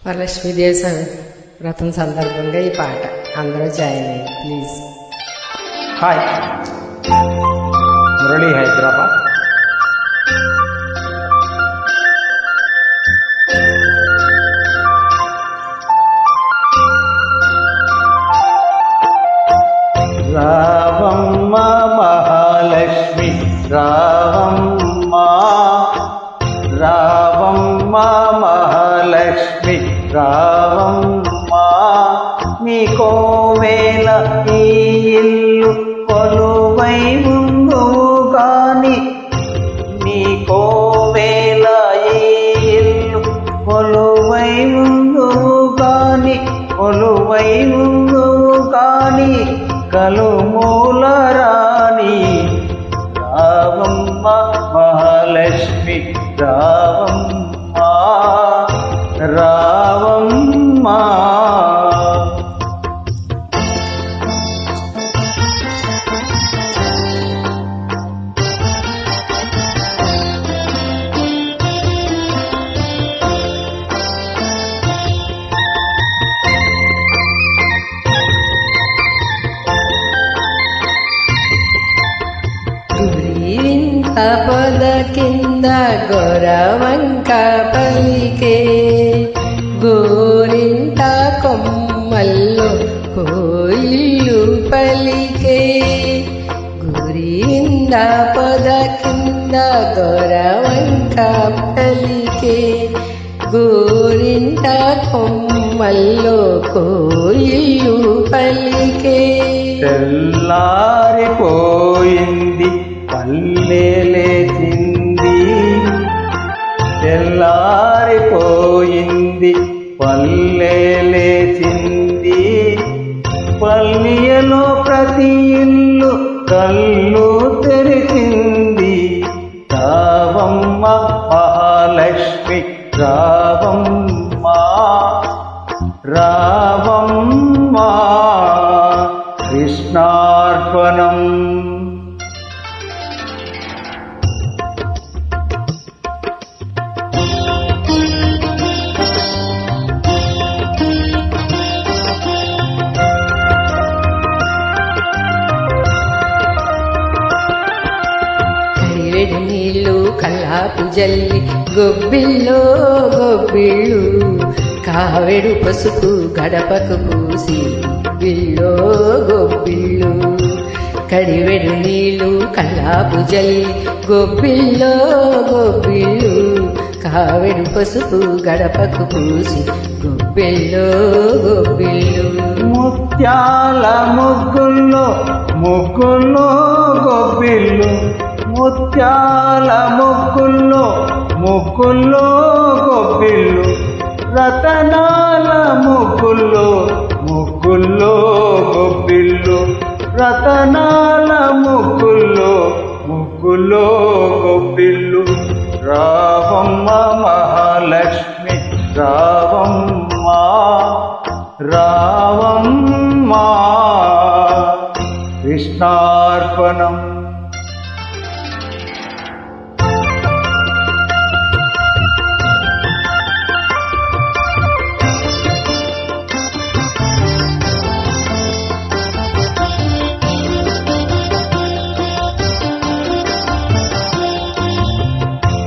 వరలక్ష్మీదేవి వ్రతం సందర్భంగా ఈ పాట అందరూ జాయిన్ అయ్యి ప్లీజ్. హాయ్, మురళీ, హైదరాబాద్. రావమ్మ మహాలక్ష్మి రావమ్మ, రావమ్మ మహాలక్ష్మి రావమ్మ, నీకోవేళ ఈ ఇల్లు కొలువై ఉందువు గాని, నీకోవేళ ఈ ఇల్లు కొలువై ఉందువు గాని, కొలువై ఉందువు గాని కలుమూల రాణి. రావమ్మ మహాలక్ష్మి రావమ్మ, రావమ్మ. పొద కింద గొరవంక పలికే, గోరింట కొమ్మల్లో కోయిల్లు పలికే. గురింద పొద కింద గొరవంక పలికే, గోరింట కొమ్మల్లో కోయిల్లు పలికే. తెల్లారిపోయింది పల్లె లేచింది, తెల్లారిపోయింది పల్లె లేచింది, పల్లెలో ప్రతి ఇల్లు కళ్ళు తెరిచింది. రావమ్మ మహాలక్ష్మి రావమ్మ, రావమ్మ. కృష్ణార్పణం. నీళ్ళు కల్లాపు జల్లి గొబ్బిల్లో గొబ్బిళ్ళు, కావెడు పసుపు గడపకు పూసి గొబ్బిల్లో గొబ్బిళ్ళు. కడివెడు నీళ్ళు కల్లాపు జల్లి గొబ్బిల్లో గొబ్బిళ్ళు, కావెడు పసుపు గడపకు పూసి గొబ్బిల్లో గొబ్బిళ్ళు. ముత్యాల ముగ్గుల్లో ముగ్గుల్లో గొబ్బిళ్ళు, ముత్యాల ముగ్గుల్లో ముగ్గుల్లో గొబ్బిళ్ళు, రతనాల ముగ్గుల్లో ముగ్గుల్లో గొబ్బిళ్ళు, రతనాల ముగ్గుల్లో ముగ్గుల్లో గొబ్బిళ్ళు. రావమ్మ మహాలక్ష్మి రావమ్మ, రావమ్మ. కృష్ణార్పణం.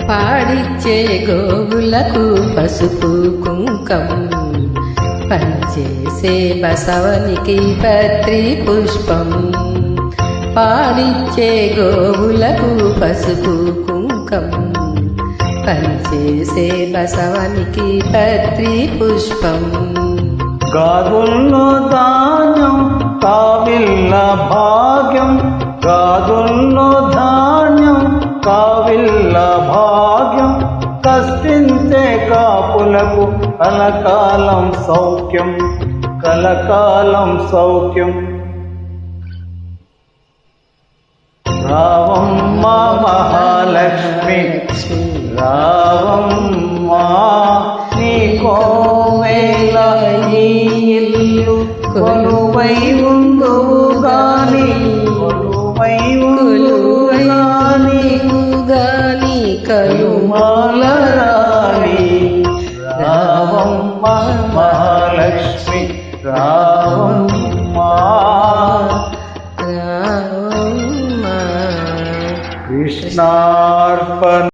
పాడిచ్చే గోవులకు పసుపు కుంకం, పంచేసే బసవనికి పత్రి పుష్పం. పాడిచ్చే గోవులకు పసుపు కుంకం, పంచేసే బసవనికి పత్రి పుష్పం. గాదుల్లో ధాన్యం కావిల్ల భాగ్యం, గాదుల్లో ధాన్యం కావిల్ల భాగ్యం, కష్టించే కాపులకు కలకాలం సౌఖ్యం, కలకాలం సౌఖ్యం. రావమ్మ మహాలక్ష్మి రావమ్మ, నీకోవేళ ఈ ఇల్లు కొలువై ఉందువు గాని, కొలువై ఉందువు గాని కలుమాల రాణి. రావమ్మ రావమ్మ మహాలక్ష్మి రావమ్మ రావమ్మ కృష్ణార్పణ